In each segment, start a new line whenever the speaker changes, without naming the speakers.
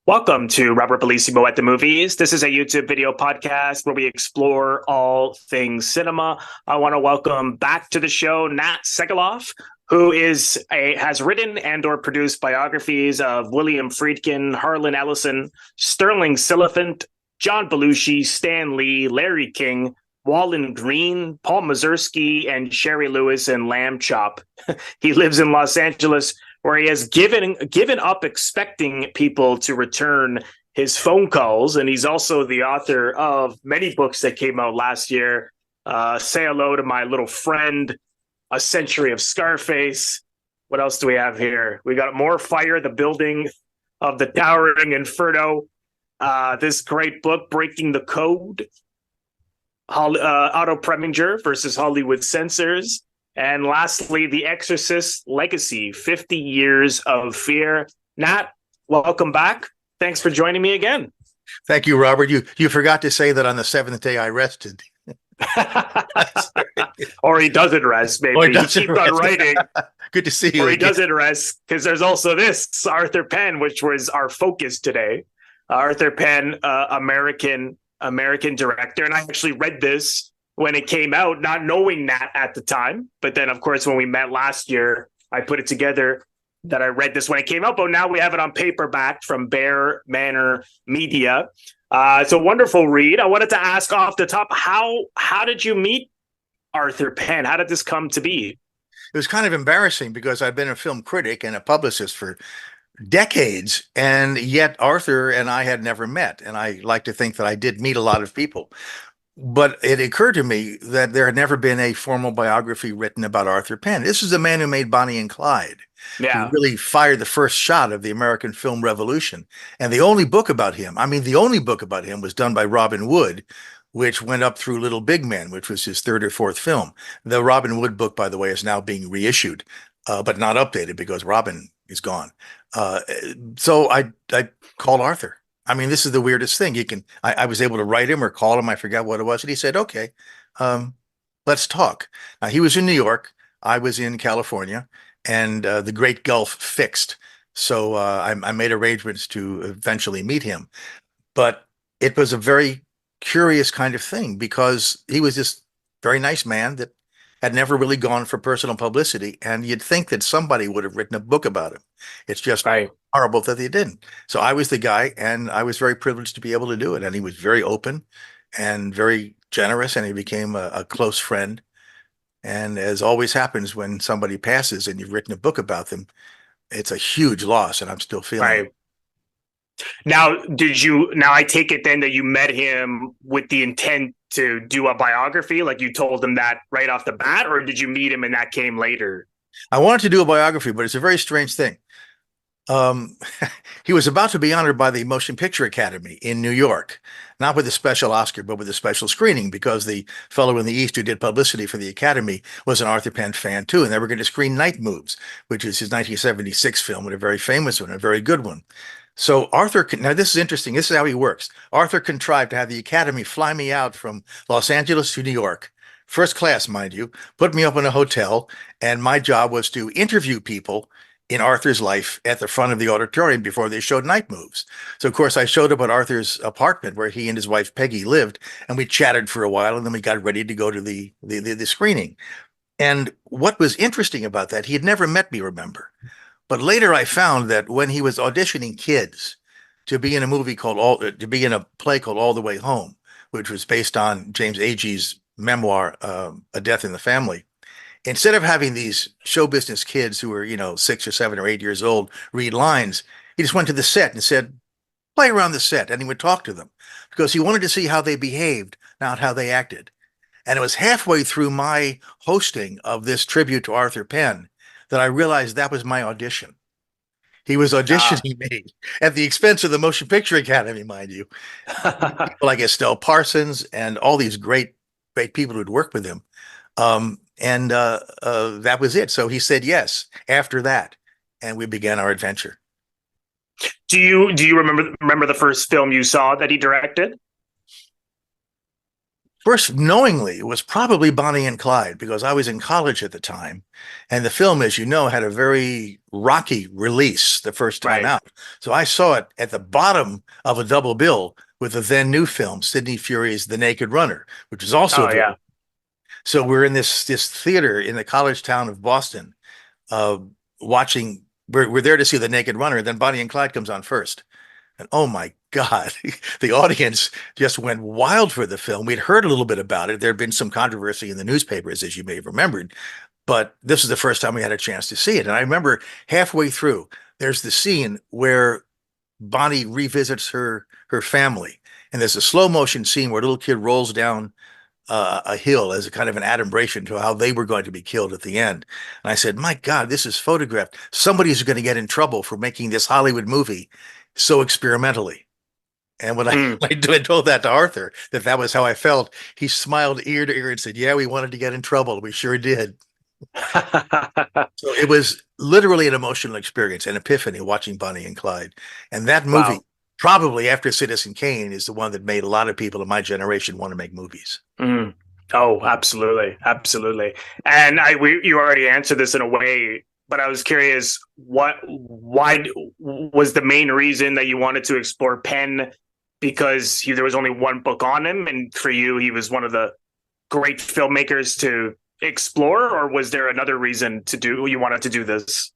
Welcome to Robert Bellissimo at the Movies. This is a YouTube video podcast where we explore all things cinema. I want to welcome back to the show Nat Segaloff, who has written and or produced biographies of William Friedkin, Harlan Ellison, Sterling Siliphant, John Belushi, Stan Lee, Larry King, Wallen Green, Paul Mazursky, and Sherry Lewis and Lamb Chop. He lives in Los Angeles, where he has given up expecting people to return his phone calls. And he's also the author of many books that came out last year. Say Hello to My Little Friend, A Century of Scarface. What else do we have here? We got More Fire, The Building of the Towering Inferno. This great book, Breaking the Code. Otto Preminger versus Hollywood Censors. And lastly, The Exorcist Legacy, 50 Years of Fear. Nat, welcome back. Thanks for joining me again.
Thank you, Robert. You forgot to say that on the seventh day I rested.
Or he doesn't rest, maybe. He keeps on writing.
Good to see you.
Or he doesn't rest, because there's also this, Arthur Penn, which was our focus today. Arthur Penn, American director. And I actually read this when it came out, not knowing that at the time. But then, of course, when we met last year, I put it together that I read this when it came out. But now we have it on paperback from Bear Manor Media. It's a wonderful read. I wanted to ask off the top, how did you meet Arthur Penn? How did this come to be?
It was kind of embarrassing because I've been a film critic and a publicist for decades, and yet Arthur and I had never met. And I like to think that I did meet a lot of people. But it occurred to me that there had never been a formal biography written about Arthur Penn. This is the man who made Bonnie and Clyde, who really fired the first shot of the American film revolution. And the only book about him was done by Robin Wood, which went up through Little Big Man, which was his third or fourth film. The Robin Wood book, by the way, is now being reissued, but not updated because Robin is gone. So I called Arthur. I mean, this is the weirdest thing. I was able to write him or call him. I forgot what it was. And he said, okay, let's talk. Now, he was in New York. I was in California, and the Great Gulf fixed. So I made arrangements to eventually meet him. But it was a very curious kind of thing because he was this very nice man that had never really gone for personal publicity. And you'd think that somebody would have written a book about him. It's just horrible that they didn't. So I was the guy, and I was very privileged to be able to do it. And he was very open and very generous, and he became a close friend. And as always happens when somebody passes and you've written a book about them, it's a huge loss, and I'm still feeling it.
Now, I take it then that you met him with the intent to do a biography, like you told him that right off the bat, or did you meet him and that came later?
I wanted to do a biography, but it's a very strange thing. He was about to be honored by the Motion Picture Academy in New York, not with a special Oscar, but with a special screening, because the fellow in the East who did publicity for the Academy was an Arthur Penn fan too, and they were going to screen Night Moves, which is his 1976 film, and a very famous one, a very good one. So Arthur, now this is interesting. This is how he works. Arthur contrived to have the Academy fly me out from Los Angeles to New York, first class, mind you, put me up in a hotel, and my job was to interview people in Arthur's life at the front of the auditorium before they showed Night Moves. So, of course, I showed up at Arthur's apartment where he and his wife Peggy lived, and we chatted for a while, and then we got ready to go to the screening. And what was interesting about that, he had never met me, remember. But later I found that when he was auditioning kids to be in a play called All the Way Home, which was based on James Agee's memoir, A Death in the Family, instead of having these show business kids who were, 6 or 7 or 8 years old read lines, he just went to the set and said, play around the set. And he would talk to them because he wanted to see how they behaved, not how they acted. And it was halfway through my hosting of this tribute to Arthur Penn that I realized that was my audition. He was auditioning me at the expense of the Motion Picture Academy, mind you. People like Estelle Parsons and all these great people who'd worked with him. And that was it. So he said yes after that, and we began our adventure.
Do you remember the first film you saw that he directed?
First, knowingly, it was probably Bonnie and Clyde because I was in college at the time. And the film, as you know, had a very rocky release the first time
Right.
out. So I saw it at the bottom of a double bill with the then new film, Sidney Fury's The Naked Runner, which is also
Oh
very.
yeah.
So we're in this theater in the college town of Boston, uh, watching. We're there to see The Naked Runner. Then Bonnie and Clyde comes on first. And oh my God, the audience just went wild for the film. We'd heard a little bit about it. There had been some controversy in the newspapers, as you may have remembered, but this is the first time we had a chance to see it. And I remember halfway through, there's the scene where Bonnie revisits her family. And there's a slow motion scene where a little kid rolls down a hill as a kind of an adumbration to how they were going to be killed at the end. And I said, my God, this is photographed. Somebody's going to get in trouble for making this Hollywood movie so experimentally. And when
Mm.
I told that to Arthur, that was how I felt, he smiled ear to ear and said, yeah, we wanted to get in trouble. We sure did. So it was literally an emotional experience, an epiphany watching Bonnie and Clyde. And that movie,
Wow.
probably after Citizen Kane, is the one that made a lot of people in my generation want to make movies.
Mm. Oh, absolutely, absolutely. And you already answered this in a way, but I was curious, why was the main reason that you wanted to explore Penn? Because there was only one book on him, and for you, he was one of the great filmmakers to explore, or was there another reason you wanted to do this?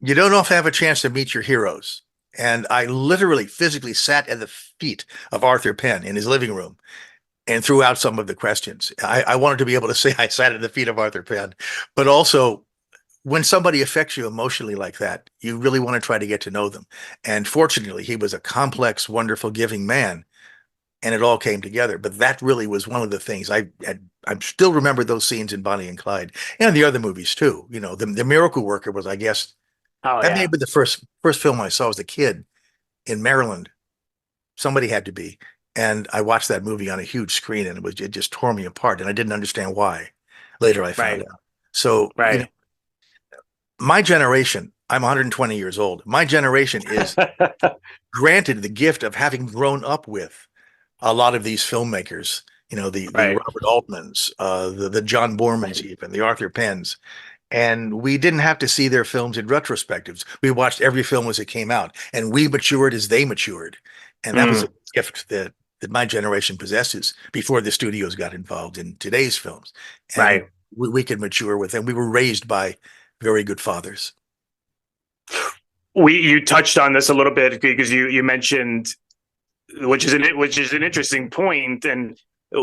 You don't often have a chance to meet your heroes. And I literally physically sat at the feet of Arthur Penn in his living room and threw out some of the questions. I wanted to be able to say I sat at the feet of Arthur Penn, but also when somebody affects you emotionally like that, you really want to try to get to know them. And fortunately, he was a complex, wonderful, giving man, and it all came together. But that really was one of the things I still remember those scenes in Bonnie and Clyde and the other movies too. You know, the Miracle Worker was, I guess,
Oh
that may
yeah,
have been the first film I saw as a kid in Maryland. Somebody had to be. And I watched that movie on a huge screen, and it just tore me apart. And I didn't understand why. Later, I found
right,
out. So,
right.
my generation, I'm 120 years old. My generation is granted the gift of having grown up with a lot of these filmmakers, the
Right.
Robert Altmans, the John Bormans, even the Arthur Penns. And we didn't have to see their films in retrospectives. We watched every film as it came out, and we matured as they matured. And that was a
Mm,
gift that my generation possesses before the studios got involved in today's films. And
right.
we could mature with them. We were raised by very good fathers.
You touched on this a little bit because you mentioned, which is an interesting point, and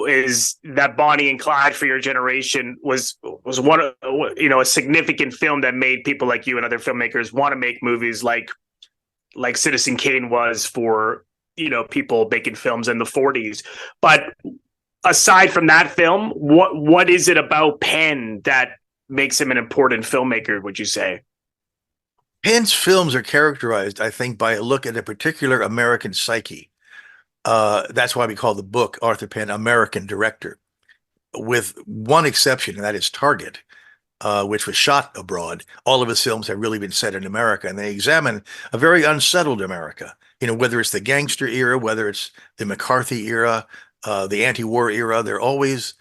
is that Bonnie and Clyde for your generation was one of, a significant film that made people like you and other filmmakers want to make movies like Citizen Kane was for people making films in the 40s. But aside from that film, what is it about Penn that makes him an important filmmaker, would you say?
Penn's films are characterized, I think, by a look at a particular American psyche. That's why we call the book Arthur Penn American Director, with one exception, and that is Target, which was shot abroad. All of his films have really been set in America, and they examine a very unsettled America. Whether it's the gangster era, whether it's the McCarthy era, the anti-war era, they're always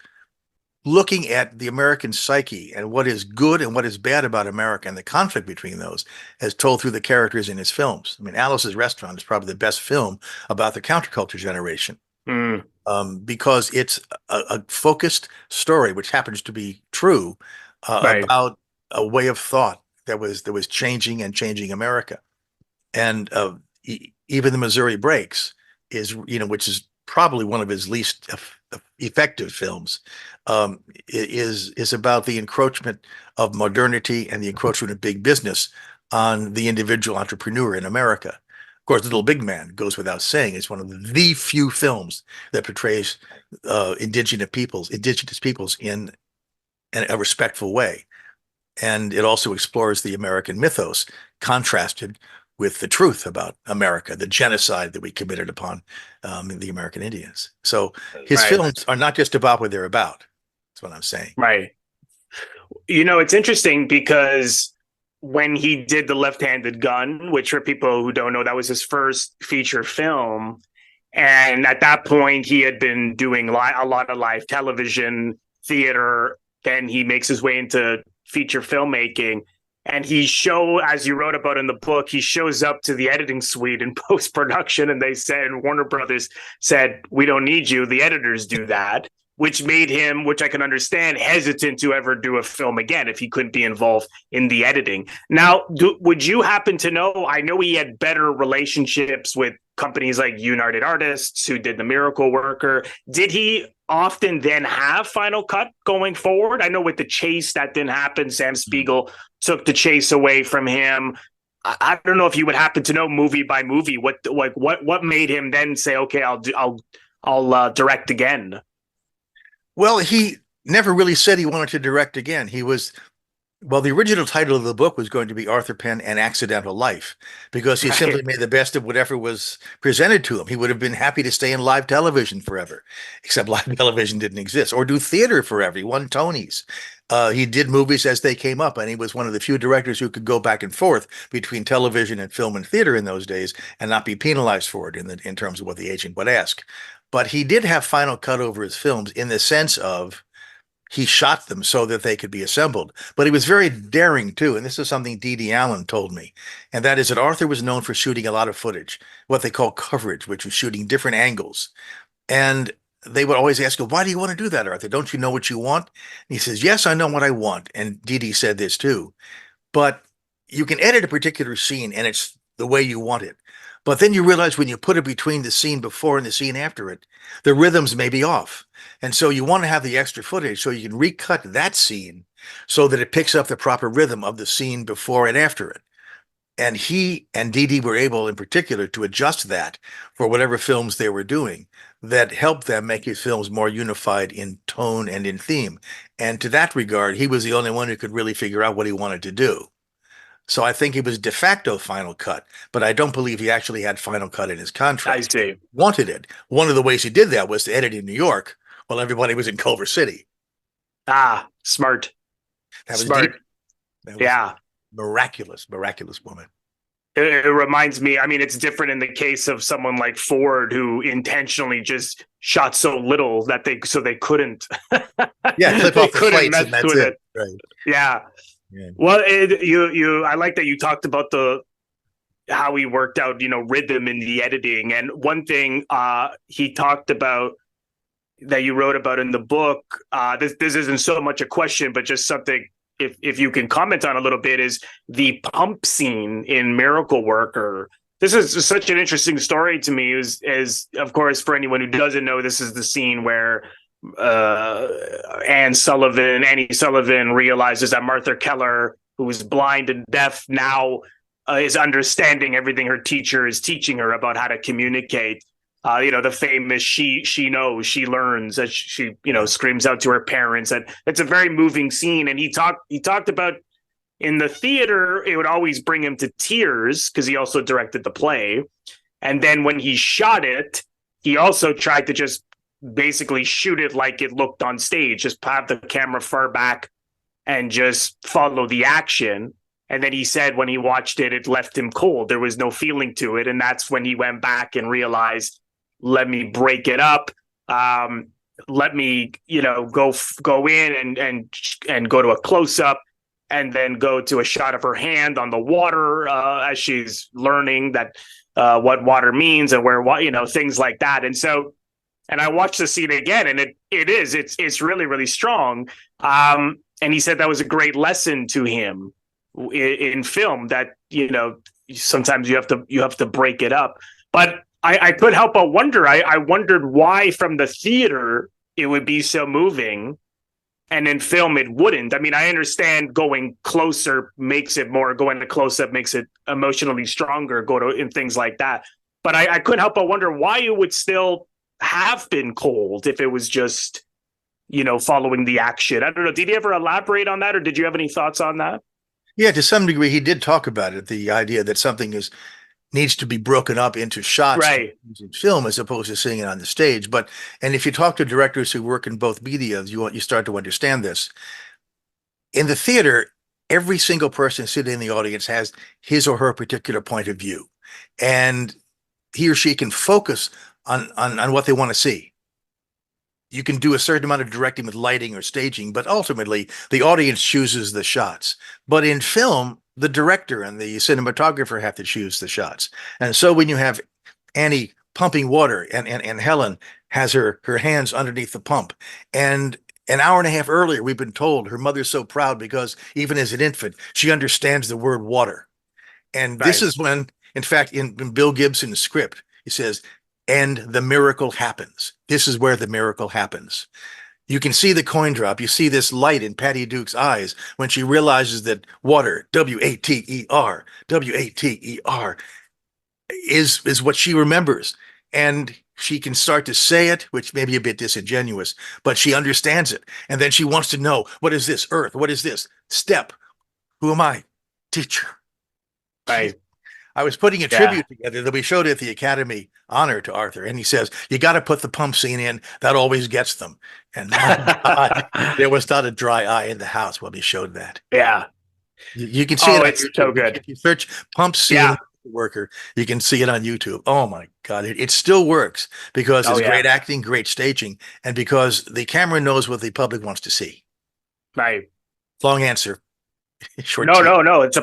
looking at the American psyche and what is good and what is bad about America and the conflict between those as told through the characters in his films. I mean, Alice's Restaurant is probably the best film about the counterculture generation,
Mm,
because it's a focused story, which happens to be true,
right.
about a way of thought that was changing America. And even the Missouri Breaks which is probably one of his least effective films, is about the encroachment of modernity and the encroachment of big business on the individual entrepreneur in America. Of course, Little Big Man goes without saying. It's one of the few films that portrays indigenous peoples in a respectful way. And it also explores the American mythos contrasted with the truth about America, the genocide that we committed upon the American Indians. So his
Right.
films are not just about what they're about. That's what I'm saying.
Right. It's interesting because when he did The Left-Handed Gun, which for people who don't know, that was his first feature film, And at that point, he had been doing a lot of live television, theater. Then he makes his way into feature filmmaking. And as you wrote about in the book, he shows up to the editing suite in post production, and Warner Brothers said, "We don't need you. The editors do that," which made him, which I can understand, hesitant to ever do a film again if he couldn't be involved in the editing. Now, would you happen to know? I know he had better relationships with companies like United Artists, who did The Miracle Worker. Did he often then have Final Cut going forward? I know with The Chase that didn't happen. Sam Spiegel took The Chase away from him. I don't know if you would happen to know movie by movie what made him then say, "Okay, I'll direct again."
Well, he never really said he wanted to direct again. The original title of the book was going to be Arthur Penn: An Accidental Life, because he simply made the best of whatever was presented to him. He would have been happy to stay in live television forever, except live television didn't exist, or do theater forever. He won Tonys. He did movies as they came up, and he was one of the few directors who could go back and forth between television and film and theater in those days and not be penalized for it in terms of what the agent would ask. But he did have Final Cut over his films in the sense of he shot them so that they could be assembled. But he was very daring too, and this is something Dee Allen told me, and that is that Arthur was known for shooting a lot of footage, what they call coverage, which was shooting different angles. And they would always ask him, "Why do you want to do that, Arthur? Don't you know what you want?" And he says, "Yes, I know what I want." And Dee said this too, but you can edit a particular scene and it's the way you want it. But then you realize when you put it between the scene before and the scene after it, the rhythms may be off. And so you want to have the extra footage so you can recut that scene so that it picks up the proper rhythm of the scene before and after it. And he and Dee were able in particular to adjust that for whatever films they were doing that helped them make his films more unified in tone and in theme. And to that regard, he was the only one who could really figure out what he wanted to do. So I think he was de facto Final Cut, but I don't believe he actually had Final Cut in his contract.
I see.
Wanted it. One of the ways he did that was to edit in New York while everybody was in Culver City.
Ah, smart.
That was
smart.
That was
Yeah.
miraculous woman.
It reminds me, I mean, it's different in the case of someone like Ford, who intentionally just shot so little that they couldn't.
Yeah, clip off the flights and that's it. Right.
Yeah.
Yeah.
Well, I like that you talked about how he worked out, rhythm in the editing. And one thing he talked about that you wrote about in the book, this isn't so much a question, but just something if you can comment on a little bit, is the pump scene in Miracle Worker. This is such an interesting story to me. As of course, for anyone who doesn't know, this is the scene where Annie Sullivan realizes that Martha Keller, who is blind and deaf, now is understanding everything her teacher is teaching her about how to communicate. The famous she knows, she learns, that she screams out to her parents. And it's a very moving scene. And he talked about in the theater, it would always bring him to tears because he also directed the play. And then when he shot it, he also tried to just basically shoot it like it looked on stage, just have the camera far back and just follow the action. And then he said when he watched it, it left him cold. There was no feeling to it. And that's when he went back and realized, let me break it up. Let me, go in and go to a close up and then go to a shot of her hand on the water as she's learning that what water means and where, things like that. And I watched the scene again, and it's really, really strong. And he said that was a great lesson to him in film, that, sometimes you have to break it up. But I couldn't help but wonder. I wondered why from the theater it would be so moving, and in film it wouldn't. I mean, I understand going closer makes it more, going to close up makes it emotionally stronger, and things like that. But I couldn't help but wonder why it would still have been cold if it was just, following the action. I don't know. Did he ever elaborate on that, or did you have any thoughts on that?
Yeah, to some degree, he did talk about it. The idea that something needs to be broken up into shots,
right,
in film as opposed to seeing it on the stage. And if you talk to directors who work in both mediums, you start to understand this. In the theater, every single person sitting in the audience has his or her particular point of view, and he or she can focus on what they want to see. You can do a certain amount of directing with lighting or staging, but ultimately the audience chooses the shots. But in film, the director and the cinematographer have to choose the shots. And so when you have Annie pumping water and Helen has her hands underneath the pump, and an hour and a half earlier, we've been told her mother's so proud because even as an infant, she understands the word water. And this is when, in fact, in Bill Gibson's script, he says, and the miracle happens. This is where the miracle happens. You can see the coin drop. You see this light in Patty Duke's eyes when she realizes that water, W-A-T-E-R, W-A-T-E-R, is what she remembers. And she can start to say it, which may be a bit disingenuous, but she understands it. And then she wants to know, what is this? Earth. What is this? Step. Who am I? Teacher.
Right.
I was putting a tribute together that we showed at the Academy honor to Arthur, and he says, you got to put the pump scene in. That always gets them. And my God, there was not a dry eye in the house when we showed that.
Yeah.
You can see it.
It's so good.
If you search pump scene worker, you can see it on YouTube. Oh my God. It still works because it's great acting, great staging, and because the camera knows what the public wants to see.
Right.
Long answer.
No. It's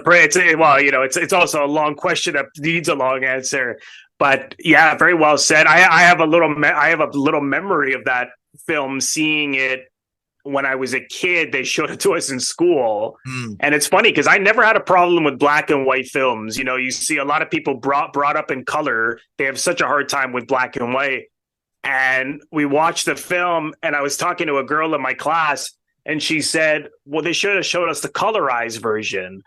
also a long question that needs a long answer. But yeah, very well said. I have a little memory of that film, seeing it when I was a kid. They showed it to us in school. And it's funny because I never had a problem with black and white films. You know, you see a lot of people brought up in color. They have such a hard time with black and white. And we watched the film, and I was talking to a girl in my class, and she said, well, they should have showed us the colorized version.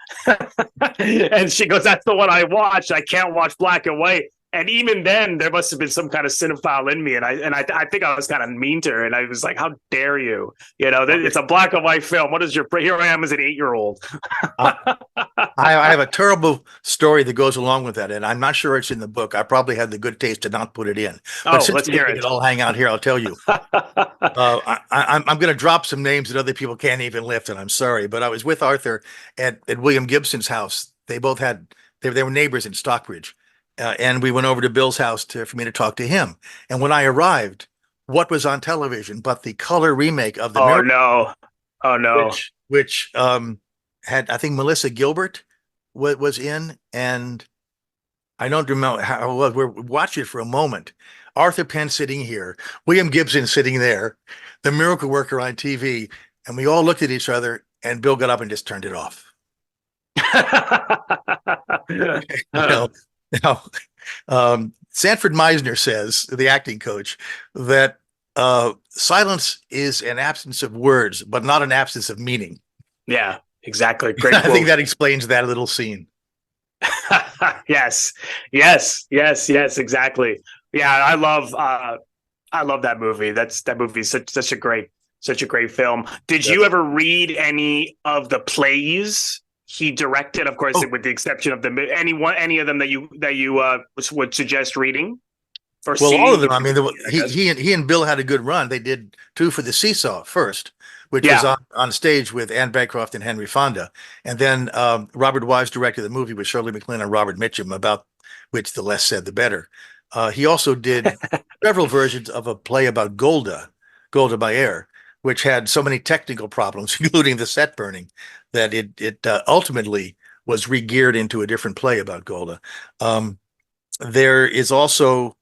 And she goes, that's the one I watched. I can't watch black and white. And even then, there must have been some kind of cinephile in me. And I think I was kind of mean to her. And I was like, how dare you? You know, it's a black and white film. What is your, here I am as an 8-year-old.
I have a terrible story that goes along with that. And I'm not sure it's in the book. I probably had the good taste to not put it in. But since
let's hear it.
All hang out here, I'll tell you. I'm going to drop some names that other people can't even lift. And I'm sorry. But I was with Arthur at William Gibson's house. They both they were neighbors in Stockbridge. And we went over to Bill's house for me to talk to him. And when I arrived, what was on television but the color remake of the which had, I think, Melissa Gilbert was in, and I don't remember how it was. We're watching it for a moment. Arthur Penn sitting here, William Gibson sitting there, the miracle worker on TV, and we all looked at each other, and Bill got up and just turned it off. Now, Sanford Meisner says, the acting coach, that silence is an absence of words, but not an absence of meaning.
Yeah, exactly. Great.
I think that explains that little scene.
Yes, exactly. Yeah, I love that movie. That movie is such a great film. Did you ever read any of the plays he directed? Of course, with the exception of any of them that you would suggest reading?
All of them. I mean, he and Bill had a good run. They did 2 for the Seesaw first, which was on stage with Anne Bancroft and Henry Fonda, and then Robert Wise directed the movie with Shirley MacLaine and Robert Mitchum, about which the less said the better. He also did several versions of a play about Golda Meir, which had so many technical problems, including the set burning, that it ultimately was re-geared into a different play about Golda. There is also,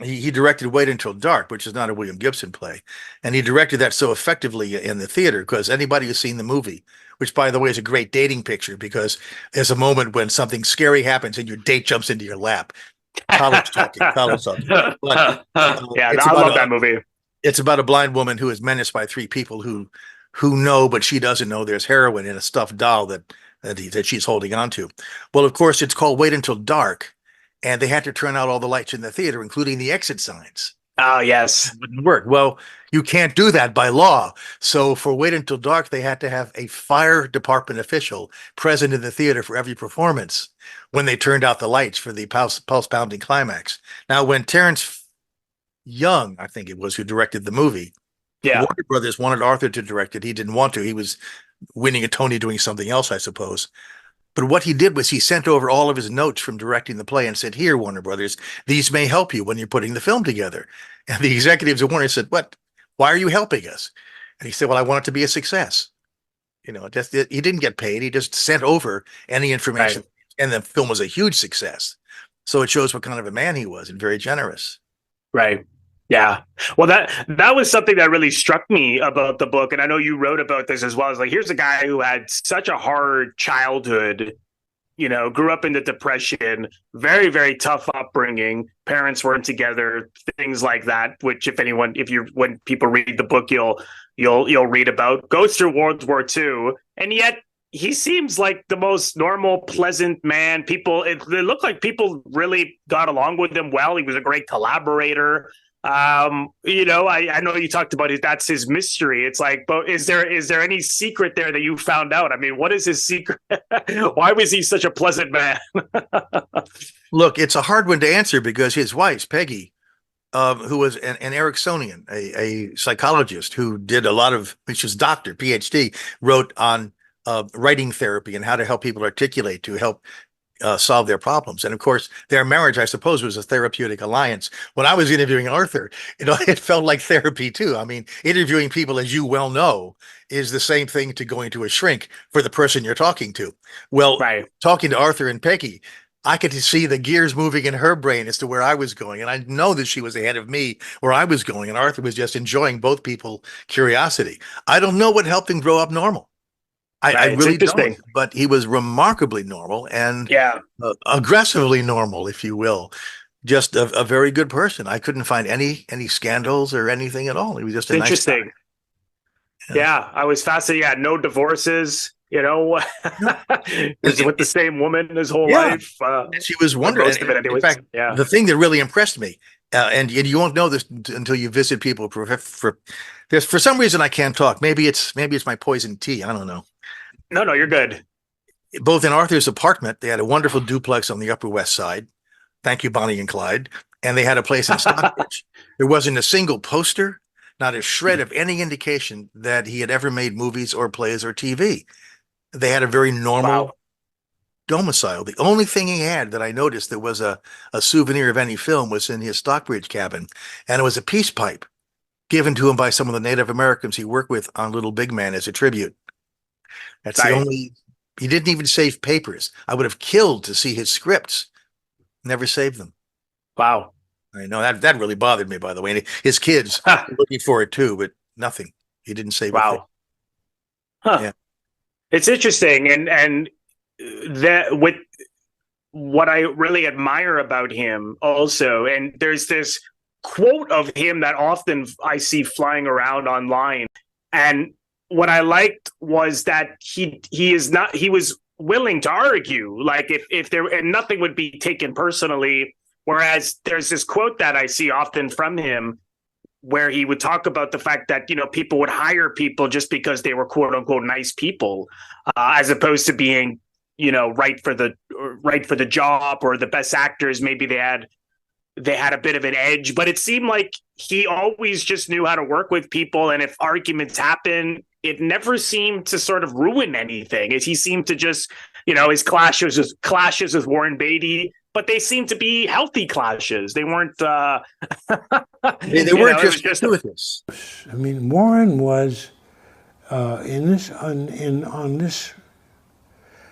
he directed Wait Until Dark, which is not a William Gibson play. And he directed that so effectively in the theater, because anybody who's seen the movie, which, by the way, is a great dating picture, because there's a moment when something scary happens and your date jumps into your lap. College talking. But,
I love that movie.
It's about a blind woman who is menaced by 3 people who know, but she doesn't know there's heroin in a stuffed doll that she's holding on to. Well, of course, it's called Wait Until Dark, and they had to turn out all the lights in the theater, including the exit signs.
Oh, yes.
It wouldn't work. Well, you can't do that by law. So for Wait Until Dark, they had to have a fire department official present in the theater for every performance when they turned out the lights for the pulse-pounding climax. Now, when Terrence Young, I think it was, who directed the movie, Warner Brothers wanted Arthur to direct it. He didn't want to. He was winning a Tony doing something else, I suppose. But what he did was he sent over all of his notes from directing the play and said, "Here, Warner Brothers, these may help you when you're putting the film together." And the executives at Warner said, "What? Why are you helping us?" And he said, "Well, I want it to be a success." He didn't get paid. He just sent over any information,
Right.
and the film was a huge success. So it shows what kind of a man he was, and very generous.
Right. Yeah. Well, that was something that really struck me about the book, and I know you wrote about this as well. It's like, here's a guy who had such a hard childhood, grew up in the Depression, very, very tough upbringing. Parents weren't together, things like that, which when people read the book, you'll read about. Goes through World War II, and yet he seems like the most normal, pleasant man. It looked like people really got along with him well. He was a great collaborator. I know you talked about that's his mystery. It's like, but is there any secret there that you found out? I mean, what is his secret? Why was he such a pleasant man?
Look, it's a hard one to answer because his wife, Peggy, who was an Ericksonian, a psychologist who did a lot of, which was doctor, PhD, wrote on writing therapy and how to help people articulate to help solve their problems. And of course, their marriage, I suppose, was a therapeutic alliance. When I was interviewing Arthur, it felt like therapy too. I mean, interviewing people, as you well know, is the same thing to going to a shrink for the person you're talking to. Well,
right.
Talking to Arthur and Peggy, I could see the gears moving in her brain as to where I was going. And I know that she was ahead of me where I was going. And Arthur was just enjoying both people's curiosity. I don't know what helped him grow up normal. I really don't, but he was remarkably normal and aggressively normal, if you will. Just a very good person. I couldn't find any scandals or anything at all. He was just a nice guy.
Yeah, I was fascinated. Yeah, no divorces. Was with the same woman his whole life.
She was wonderful.
Most of it, anyways.
In fact, the thing that really impressed me, and you won't know this until you visit people. For some reason I can't talk. Maybe it's my poison tea. I don't know.
No, you're good.
Both in Arthur's apartment, they had a wonderful duplex on the Upper West Side. Thank you, Bonnie and Clyde. And they had a place in Stockbridge. There wasn't a single poster, not a shred of any indication that he had ever made movies or plays or TV. They had a very normal domicile. The only thing he had that I noticed that was a souvenir of any film was in his Stockbridge cabin. And it was a peace pipe given to him by some of the Native Americans he worked with on Little Big Man as a tribute. That's the only. He didn't even save papers. I would have killed to see his scripts. Never saved them.
Wow.
I know that really bothered me, by the way. And his kids were looking for it too, but nothing. He didn't save it.
Wow. Huh. Yeah. It's interesting, and that with what I really admire about him also, and there's this quote of him that often I see flying around online, and what I liked was that he was willing to argue, like if there, and nothing would be taken personally. Whereas there's this quote that I see often from him where he would talk about the fact that, people would hire people just because they were quote unquote nice people, as opposed to being, right for the job, or the best actors. Maybe they had a bit of an edge, but it seemed like he always just knew how to work with people. And if arguments happen, it never seemed to sort of ruin anything. He seemed to just, his clashes with Warren Beatty, but they seemed to be healthy clashes. They weren't.
They weren't just gratuitous.
I mean, Warren was on this.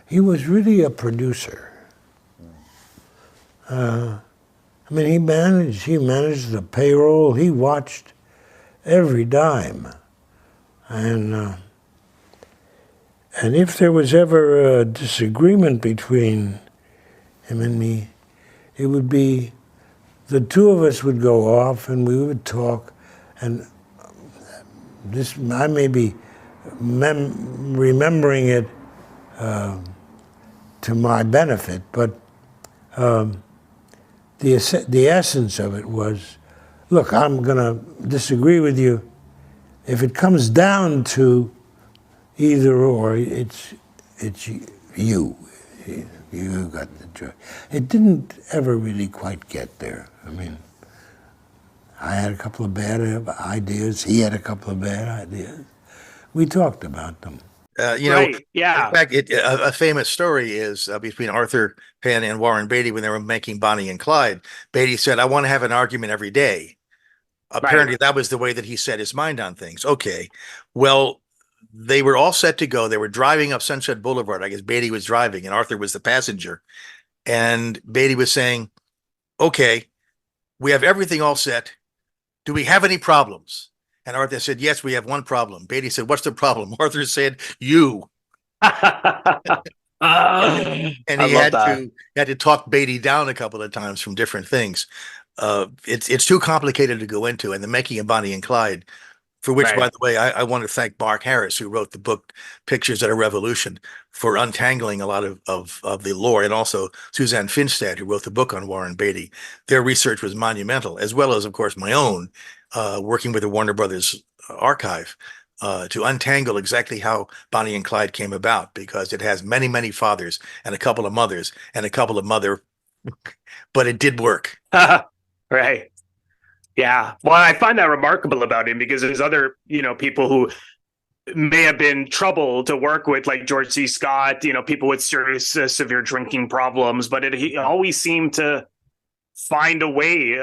He was really a producer. I mean, he managed the payroll. He watched every dime, and if there was ever a disagreement between him and me, it would be the two of us would go off and we would talk, and this I may be remembering it to my benefit, but the essence of it was, look, I'm going to disagree with you. If it comes down to either or, it's you. You got the joy. It didn't ever really quite get there. I mean, I had a couple of bad ideas. He had a couple of bad ideas. We talked about them.
Right.
In
Yeah.
fact, a famous story is between Arthur Penn and Warren Beatty when they were making Bonnie and Clyde. Beatty said, "I want to have an argument every day."
Right.
Apparently, that was the way that he set his mind on things. Okay, well, they were all set to go. They were driving up Sunset Boulevard. I guess Beatty was driving, and Arthur was the passenger. And Beatty was saying, "Okay, we have everything all set. Do we have any problems?" And Arthur said, "Yes, we have one problem." Beatty said, "What's the problem?" Arthur said, "You." And
I love that.
he had to talk Beatty down a couple of times from different things. It's too complicated to go into. And the making of Bonnie and Clyde, for which, by
Right.
the way, I want to thank Mark Harris, who wrote the book Pictures That Are Revolution, for untangling a lot of the lore, and also Suzanne Finstad, who wrote the book on Warren Beatty. Their research was monumental, as well as, of course, my own, working with the Warner Brothers archive, to untangle exactly how Bonnie and Clyde came about, because it has many, many fathers and a couple of mothers and a couple of mother, but it did work.
Right. Yeah. Well, I find that remarkable about him because there's other, people who may have been trouble to work with, like George C. Scott, people with serious, severe drinking problems, but he always seemed to find a way.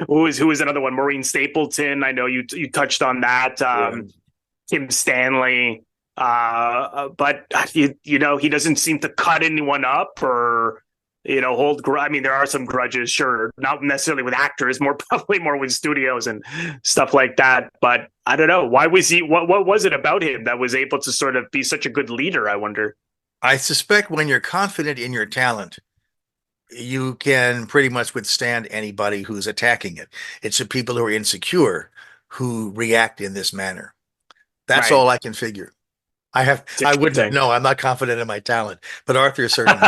Who was another one? Maureen Stapleton. I know you touched on that. Kim Stanley. But he doesn't seem to cut anyone up or hold. I mean, there are some grudges, sure, not necessarily with actors, probably more with studios and stuff like that. But I don't know, why was he? What was it about him that was able to sort of be such a good leader? I wonder.
I suspect when you're confident in your talent, you can pretty much withstand anybody who's attacking it. It's the people who are insecure who react in this manner. That's
Right.
all I can figure.
It's
I wouldn't
interesting.
know. I'm not confident in my talent, but Arthur is certainly.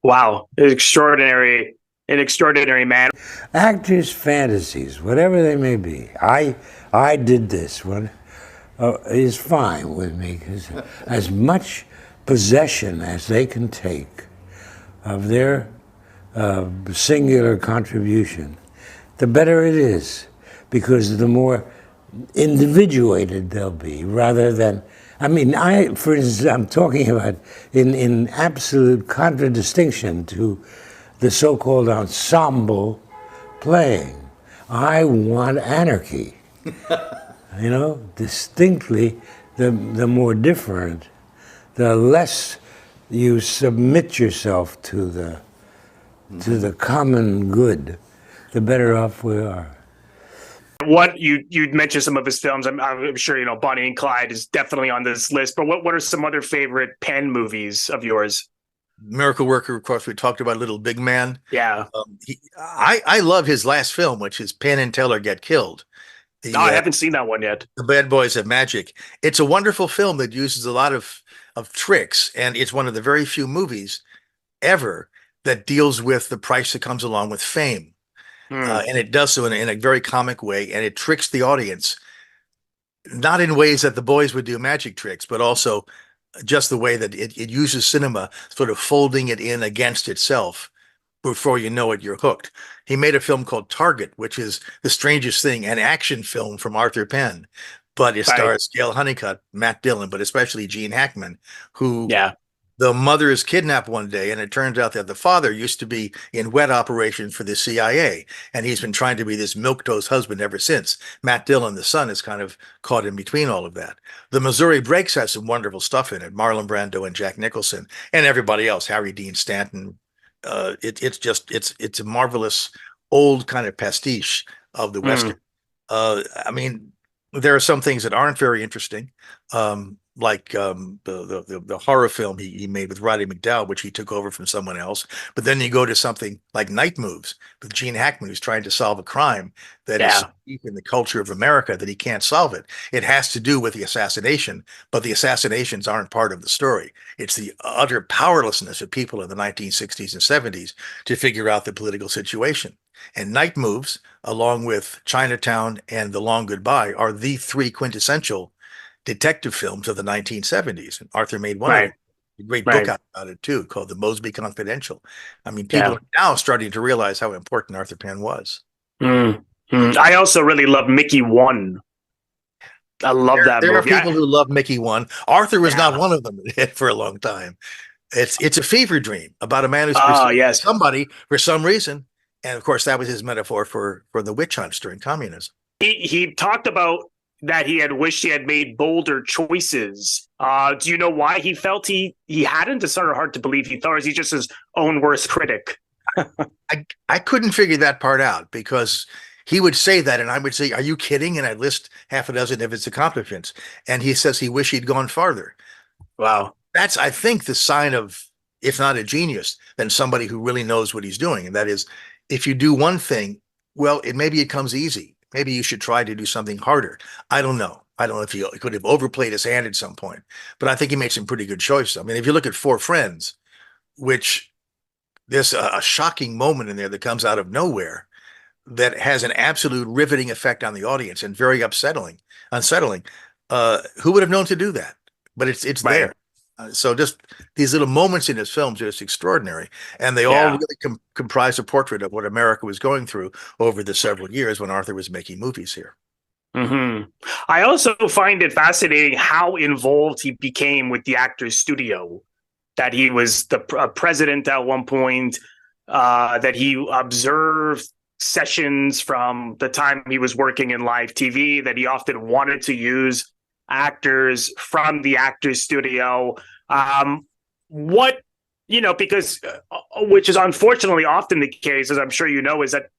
Wow, an extraordinary man.
Actors' fantasies, whatever they may be. I did this one. Is fine with me because as much possession as they can take of their singular contribution, the better it is, because the more individuated they'll be, rather than, for instance, I'm talking about in absolute contradistinction to the so-called ensemble playing. I want anarchy. Distinctly, the more different, the less you submit yourself to the common good, the better off we are.
What you mentioned some of his films. I'm sure Bonnie and Clyde is definitely on this list. But what are some other favorite Penn movies of yours?
Miracle Worker, of course, we talked about Little Big Man.
Yeah.
I love his last film, which is Penn and Teller Get Killed.
I haven't seen that one yet.
The Bad Boys of Magic. It's a wonderful film that uses a lot of tricks, and it's one of the very few movies ever that deals with the price that comes along with fame. And it does so in a very comic way, and it tricks the audience, not in ways that the boys would do magic tricks, but also just the way that it uses cinema, sort of folding it in against itself. Before you know it, you're hooked. He made a film called Target, which is the strangest thing, an action film from Arthur Penn, but it stars Gail Honeycutt, Matt Dillon, but especially Gene Hackman, who the mother is kidnapped one day, and it turns out that the father used to be in wet operations for the CIA, and he's been trying to be this milquetoast husband ever since. Matt Dillon, the son, is kind of caught in between all of that. The Missouri Breaks has some wonderful stuff in it, Marlon Brando and Jack Nicholson, and everybody else, Harry Dean Stanton. It's a marvelous old kind of pastiche of the Western. There are some things that aren't very interesting, like the horror film he made with Roddy McDowall, which he took over from someone else. But then you go to something like Night Moves with Gene Hackman, who's trying to solve a crime that is so deep in the culture of America that he can't solve it. It has to do with the assassination, but the assassinations aren't part of the story. It's the utter powerlessness of people in the 1960s and 70s to figure out the political situation. And Night Moves, along with Chinatown and The Long Goodbye, are the three quintessential detective films of the 1970s. And Arthur made one of them. A great book out about it too, called The Mosby Confidential. People are now starting to realize how important Arthur Penn was.
I also really love Mickey 1. I love that
There are
movie.
people who love Mickey 1. Arthur was
Yeah.
not one of them for a long time. It's a fever dream about a man who's
Oh,
pursuing
yes.
somebody for some reason. And of course, that was his metaphor for the witch hunts during communism.
He talked about that he had wished he had made bolder choices. Do you know why he felt he hadn't? It's sort of hard to believe he thought, or is he just his own worst critic?
I couldn't figure that part out because he would say that, and I would say, "Are you kidding?" And I'd list half a dozen of his accomplishments, and he says he wished he'd gone farther.
Wow.
That's, I think, the sign of, if not a genius, then somebody who really knows what he's doing. And that is, if you do one thing, well, maybe it comes easy. Maybe you should try to do something harder. I don't know. I don't know if he could have overplayed his hand at some point, but I think he made some pretty good choices. I mean, if you look at Four Friends, which there's a shocking moment in there that comes out of nowhere that has an absolute riveting effect on the audience and very unsettling. Who would have known to do that? But it's
Right.
there. So just these little moments in his films are just extraordinary. And they all
Yeah.
really comprise a portrait of what America was going through over the several years when Arthur was making movies here.
Hmm. I also find it fascinating how involved he became with the Actors Studio, that he was the president at one point, that he observed sessions from the time he was working in live TV, that he often wanted to use actors from the Actors Studio. What, because which is unfortunately often the case, as I'm sure you know, is that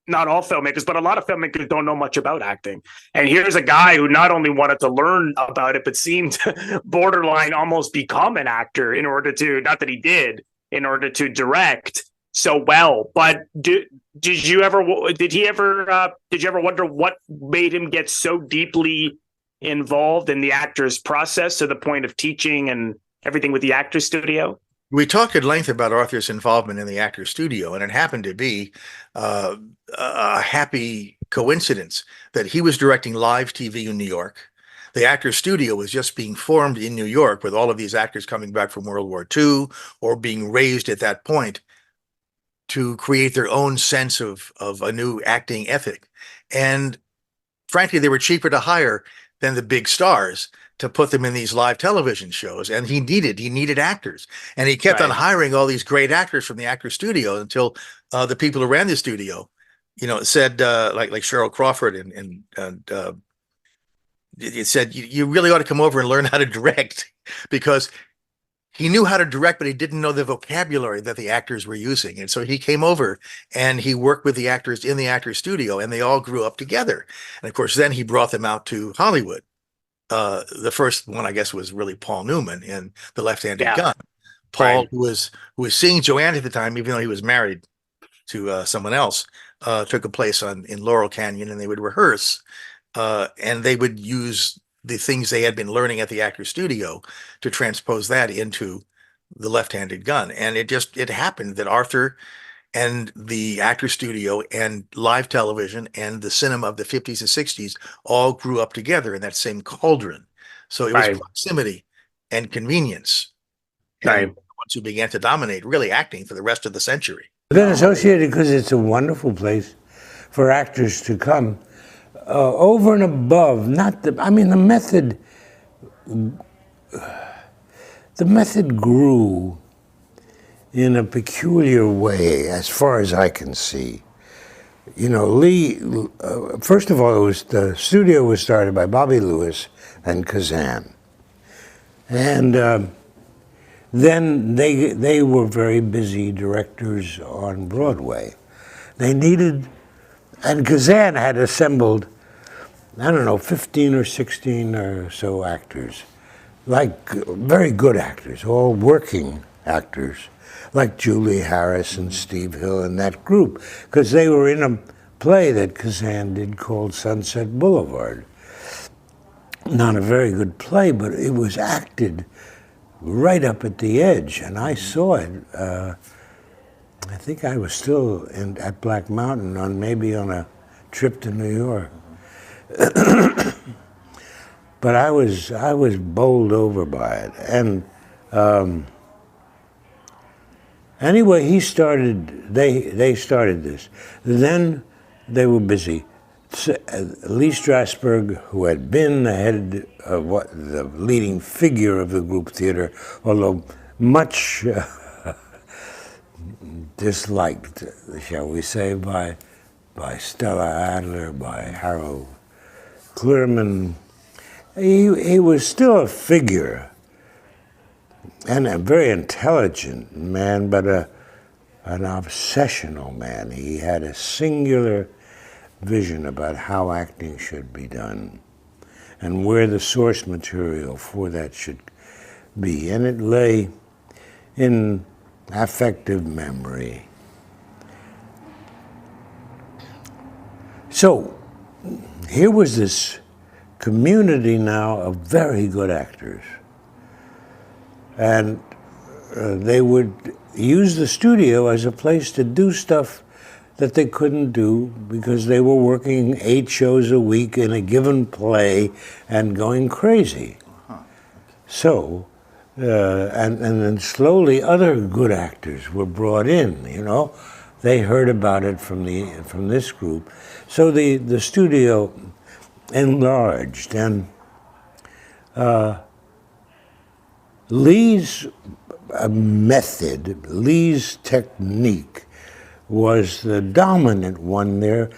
not all filmmakers, but a lot of filmmakers don't know much about acting. And here's a guy who not only wanted to learn about it, but seemed borderline almost become an actor in order to, not that he did, in order to direct so well. But did you ever wonder what made him get so deeply involved in the actor's process to the point of teaching and everything with the Actors Studio?
We talked at length about Arthur's involvement in the Actors Studio, and it happened to be a happy coincidence that he was directing live TV in New York. The Actors Studio was just being formed in New York with all of these actors coming back from World War II or being raised at that point to create their own sense of a new acting ethic. And frankly, they were cheaper to hire than the big stars to put them in these live television shows. And he needed actors. And he kept on hiring all these great actors from the Actors Studio until the people who ran the studio, said, like Cheryl Crawford and it said, you really ought to come over and learn how to direct, because he knew how to direct, but he didn't know the vocabulary that the actors were using. And so he came over and he worked with the actors in the Actors Studio, and they all grew up together. And of course, then he brought them out to Hollywood. The first one, I guess, was really Paul Newman in The Left-Handed Gun. Paul, who was seeing Joanne at the time, even though he was married to someone else, took a place in Laurel Canyon, and they would rehearse, and they would use the things they had been learning at the Actors Studio to transpose that into The Left-Handed Gun. And it happened that Arthur and the Actors Studio and live television and the cinema of the 50s and 60s all grew up together in that same cauldron. So it was proximity and convenience. And the ones who began to dominate really acting for the rest of the century.
Then associated, because it's a wonderful place for actors to come over and above, the method grew in a peculiar way, as far as I can see. Lee, first of all, the studio was started by Bobby Lewis and Kazan. And then they were very busy directors on Broadway. And Kazan had assembled, 15 or 16 or so actors, like very good actors, all working actors, like Julie Harris and Steve Hill and that group, because they were in a play that Kazan did called Sunset Boulevard. Not a very good play, but it was acted right up at the edge, and I saw it. I think I was still at Black Mountain maybe on a trip to New York. But I was bowled over by it, and anyway, they started this. Then they were busy. Lee Strasberg, who had been the head of the leading figure of the group theater, although much disliked, shall we say, by Stella Adler, by Harold Clurman, he was still a figure and a very intelligent man, but an obsessional man. He had a singular vision about how acting should be done and where the source material for that should be. And it lay in affective memory. So here was this community now of very good actors. And they would use the studio as a place to do stuff that they couldn't do because they were working 8 shows a week in a given play and going crazy. So, and then slowly other good actors were brought in, you know. They heard about it from this group. So the studio enlarged, and Lee's method, Lee's technique was the dominant one there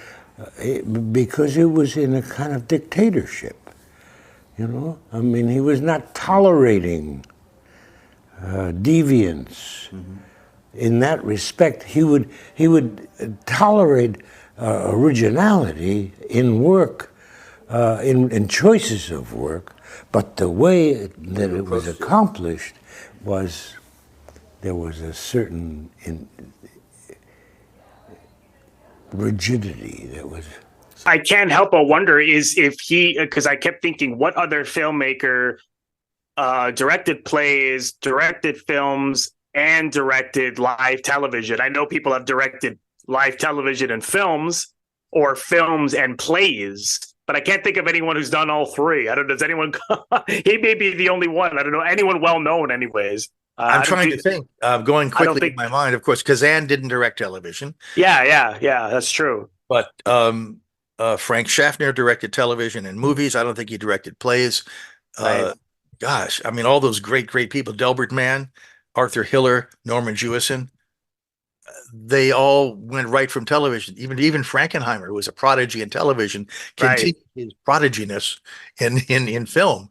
because it was in a kind of dictatorship, you know? I mean, he was not tolerating deviance. Mm-hmm. In that respect, he would tolerate originality in work, in choices of work, but the way that it was accomplished was, there was a certain rigidity that was.
I can't help but wonder because I kept thinking, what other filmmaker directed plays, directed films, and directed live television? I know people have directed live television and films, or films and plays, but I can't think of anyone who's done all three. I don't know. Does anyone? He may be the only one. I don't know anyone well known. Anyways,
I'm trying to think. Going quickly in my mind, of course, Kazan didn't direct television.
Yeah, that's true.
But Frank Schaffner directed television and movies. I don't think he directed plays.
Right.
Gosh, I mean, all those great people: Delbert Mann, Arthur Hiller, Norman Jewison. They all went right from television. Even Frankenheimer, who was a prodigy in television, continued his prodiginess in film.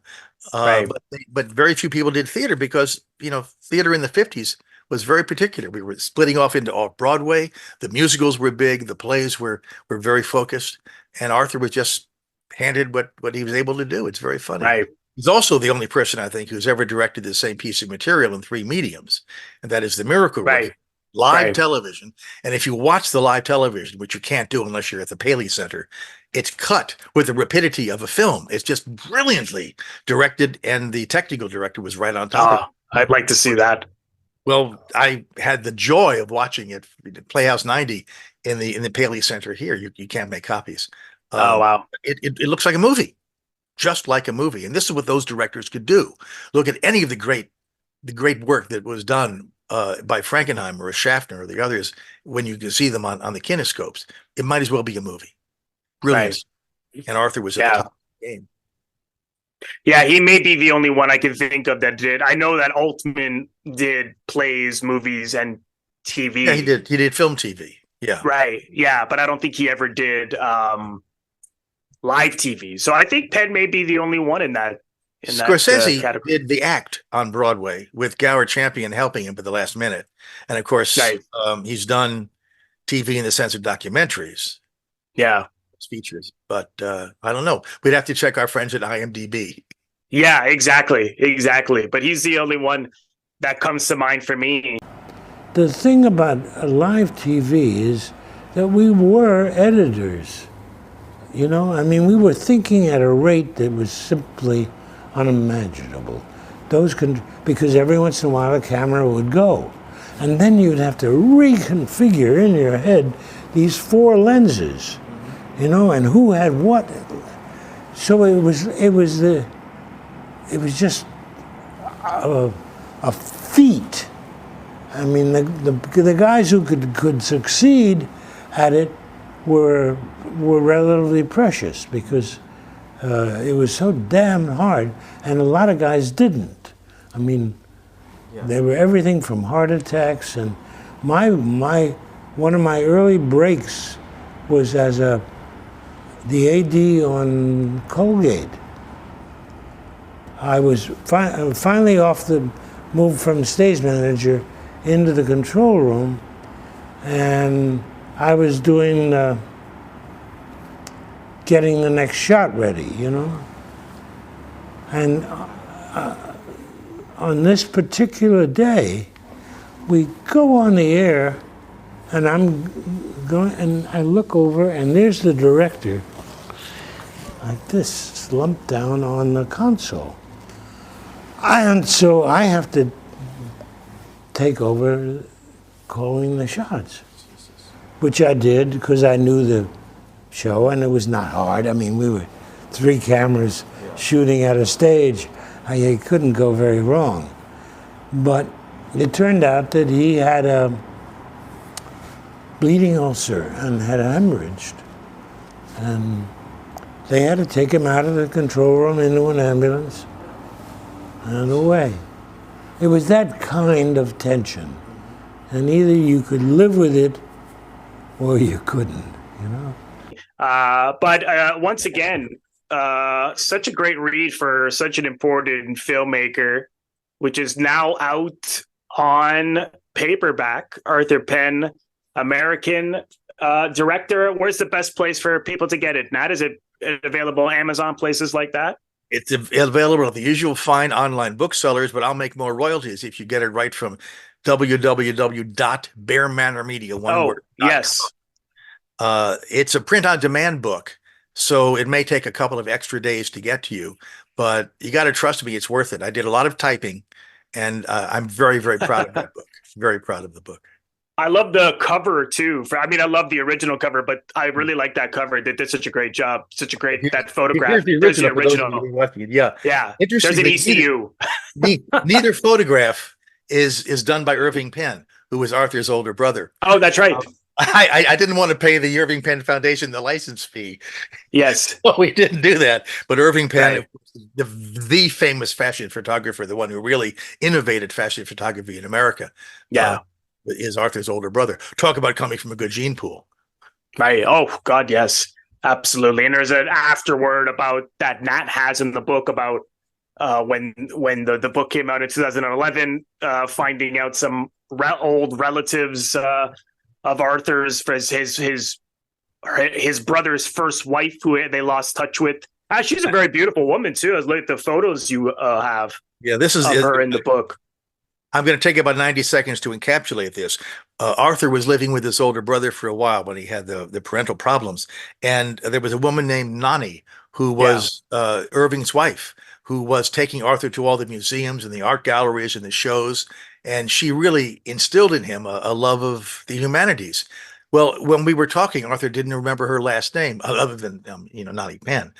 But very few people did theater because, you know, theater in the 50s was very particular. We were splitting off into off-Broadway. The musicals were big. The plays were very focused. And Arthur was just handed what he was able to do. It's very funny.
Right.
He's also the only person, I think, who's ever directed the same piece of material in 3 mediums, and that is The Miracle Worker. Live television. And if you watch the live television, which you can't do unless you're at the Paley Center, it's cut with the rapidity of a film. It's just brilliantly directed, and the technical director was right on top of it.
I'd like to see that.
Well, I had the joy of watching it at Playhouse 90 in the Paley Center here. You can't make copies.
Oh, wow.
It looks like a movie, just like a movie. And this is what those directors could do. Look at any of the great work that was done by Frankenheimer or Schaffner or the others. When you can see them on the kinescopes, it might as well be a movie. Brilliant. Right. And Arthur was at the top of the game.
Yeah, he may be the only one I can think of that did. I know that Altman did plays, movies, and TV.
Yeah, he did film TV. Yeah.
Right. Yeah, but I don't think he ever did live TV. So I think Penn may be the only one in that.
Scorsese did The Act on Broadway with Gower Champion helping him at the last minute. And of course, he's done TV in the sense of documentaries.
Yeah.
Features. But I don't know. We'd have to check our friends at IMDb.
Yeah, exactly. But he's the only one that comes to mind for me.
The thing about live TV is that we were editors. You know, I mean, we were thinking at a rate that was simply unimaginable. Because every once in a while a camera would go. And then you'd have to reconfigure in your head these 4 lenses, you know, and who had what. So it was just a feat. I mean, the guys who could succeed at it were relatively precious because it was so damn hard, and a lot of guys didn't. I mean, they were everything from heart attacks, and one of my early breaks was as the AD on Colgate. I was finally off the move from stage manager into the control room, and I was doing getting the next shot ready, you know. And on this particular day, we go on the air, and I'm going, and I look over, and there's the director, like this, slumped down on the console. And so I have to take over calling the shots, which I did because I knew the show, and it was not hard. I mean, we were 3 cameras shooting at a stage. I couldn't go very wrong. But it turned out that he had a bleeding ulcer and had hemorrhaged. And they had to take him out of the control room into an ambulance and away. It was that kind of tension. And either you could live with it or you couldn't, you know?
But once again, such a great read for such an important filmmaker, which is now out on paperback. Arthur Penn, American director. Where's the best place for people to get it? Nat, is it available on Amazon, places like that?
It's available at the usual fine online booksellers, but I'll make more royalties if you get it right from www.bearmanormedia.
Yes.
It's a print-on-demand book, so it may take a couple of extra days to get to you, but you got to trust me, it's worth it. I did a lot of typing, and I'm very, very proud of that book. Very proud of the book.
I love the cover too. I love the original cover, but I really like that cover. They did such a great job. Such a great that photograph.
Here's the original.
Yeah.
Interesting.
There's an ECU.
Neither photograph is done by Irving Penn, who was Arthur's older brother.
Oh, that's right.
I didn't want to pay the Irving Penn Foundation the license fee.
Yes.
Well, we didn't do that. But Irving Penn, right, the famous fashion photographer, the one who really innovated fashion photography in America.
Yeah.
Is Arthur's older brother. Talk about coming from a good gene pool.
Right. Oh, God, yes. Absolutely. And there's an afterword about that Nat has in the book about when the book came out in 2011, finding out some old relatives of Arthur's, for his brother's first wife, who they lost touch with. She's a very beautiful woman too. I was looking at the photos you have.
Yeah, this is
her in the book.
I'm going to take about 90 seconds to encapsulate this. Arthur was living with his older brother for a while when he had the parental problems, and there was a woman named Nani who was Irving's wife, who was taking Arthur to all the museums and the art galleries and the shows, and she really instilled in him a love of the humanities. Well, when we were talking, Arthur didn't remember her last name other than Nani Penn.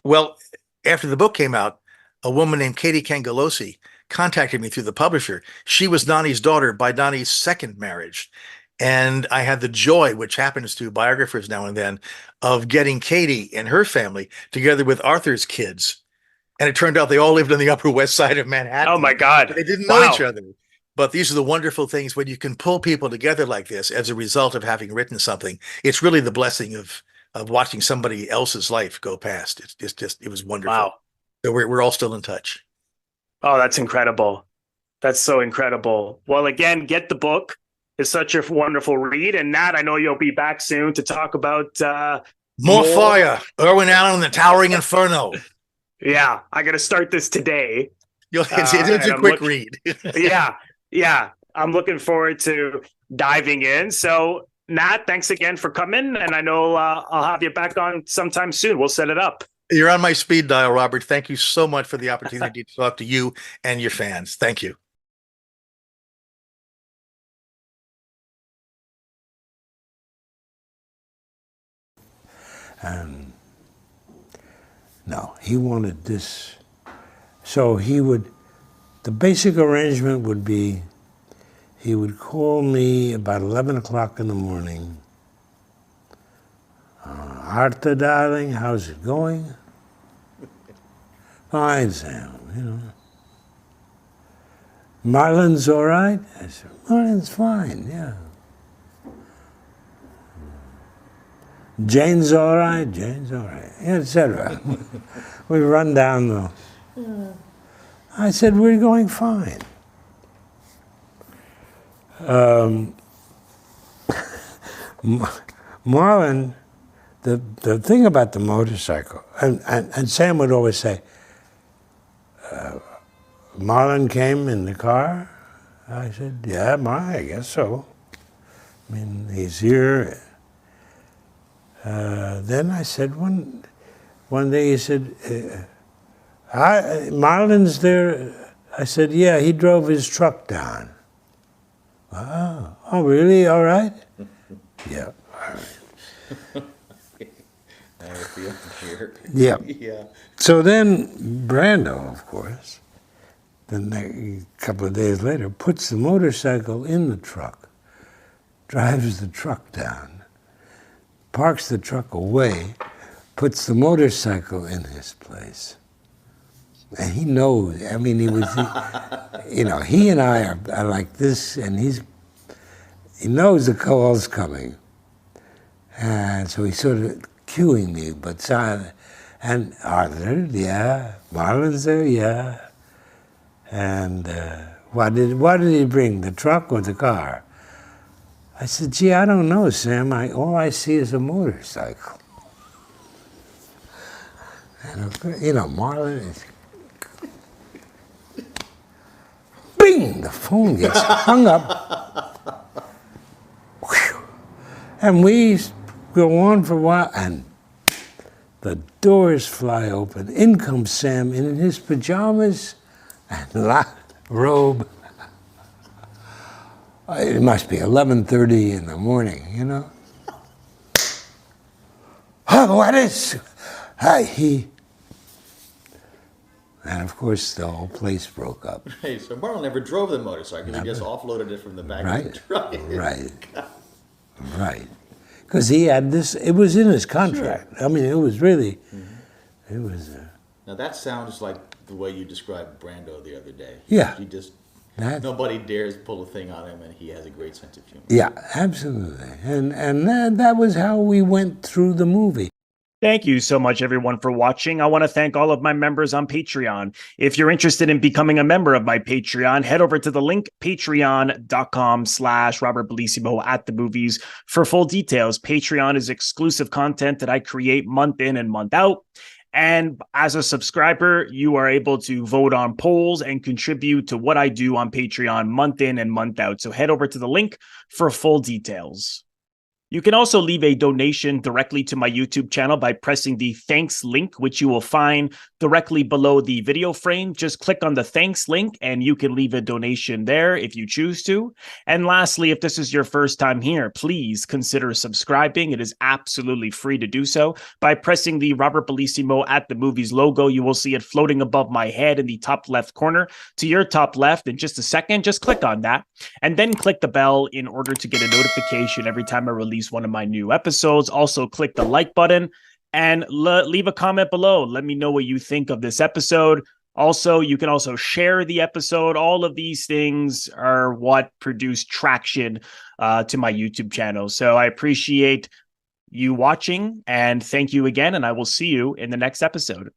Well, after the book came out, a woman named Katie Kangalosi contacted me through the publisher. She was Nani's daughter by Nani's second marriage. And I had the joy, which happens to biographers now and then, of getting Katie and her family together with Arthur's kids. And it turned out they all lived on the Upper West Side of Manhattan.
Oh, my God.
They didn't know each other. But these are the wonderful things when you can pull people together like this as a result of having written something. It's really the blessing of watching somebody else's life go past. It was wonderful.
Wow.
So we're all still in touch.
Oh, that's incredible. That's so incredible. Well, again, get the book. It's such a wonderful read. And Nat, I know you'll be back soon to talk about
more fire. Irwin Allen and the Towering Inferno.
Yeah, I got to start this today.
It's a quick read.
Yeah. I'm looking forward to diving in. So, Nat, thanks again for coming. And I know I'll have you back on sometime soon. We'll set it up.
You're on my speed dial, Robert. Thank you so much for the opportunity to talk to you and your fans. Thank you.
No, he wanted this. So the basic arrangement would be, he would call me about 11 o'clock in the morning, Arthur, darling, how's it going? Fine, Sam, you know. Marlon's all right? I said, Marlon's fine, yeah. Jane's all right, Jane's all right, etc. We run down the... I said, we're going fine. Marlon, the thing about the motorcycle, and Sam would always say, Marlon came in the car? I said, yeah, I guess so. I mean, he's here. Then I said, one day he said, Marlon's there. I said, yeah, he drove his truck down. Oh, really? All right? Yeah, all right.
I feel here.
Yeah.
Yeah.
So then Brando, of course, a couple of days later, puts the motorcycle in the truck, drives the truck down, parks the truck away, puts the motorcycle in his place. And he knows, I mean, he and I are like this, and he knows the call's coming. And so he's sort of cueing me, but silent. And Arthur, yeah. Marlon's there, yeah. And what did he bring, the truck or the car? I said, gee, I don't know, Sam. All I see is a motorcycle. And, Marlon is... Bing! The phone gets hung up. Whew. And we go on for a while, and the doors fly open. In comes Sam in his pajamas and robe. It must be 11:30 in the morning, you know. Oh, what is... And of course, the whole place broke up.
Hey, so Marlon never drove the motorcycle. He just offloaded it from the back of the truck.
Right. Because he had this, it was in his contract. Sure. I mean, it was really, it was...
Now that sounds like the way you described Brando the other day.
Yeah.
He just, nobody dares pull a thing on him, and he has a great sense of humor.
Yeah, absolutely. And that was how we went through the movie.
Thank you so much, everyone, for watching. I want to thank all of my members on Patreon. If you're interested in becoming a member of my Patreon, head over to the link, patreon.com/Robert Bellissimo at the movies for full details. Patreon is exclusive content that I create month in and month out. And as a subscriber, you are able to vote on polls and contribute to what I do on Patreon month in and month out. So head over to the link for full details. You can also leave a donation directly to my YouTube channel by pressing the thanks link, which you will find directly below the video frame. Just click on the thanks link and you can leave a donation there if you choose to. And lastly, if this is your first time here, please consider subscribing. It is absolutely free to do so. By pressing the Robert Bellissimo at the movies logo, you will see it floating above my head in the top left corner. To your top left in just a second, just click on that and then click the bell in order to get a notification every time I release one of my new episodes. Also click the like button and leave a comment below. Let me know what you think of this episode. Also, you can also share the episode. All of these things are what produce traction to my YouTube channel. So I appreciate you watching and thank you again. And I will see you in the next episode.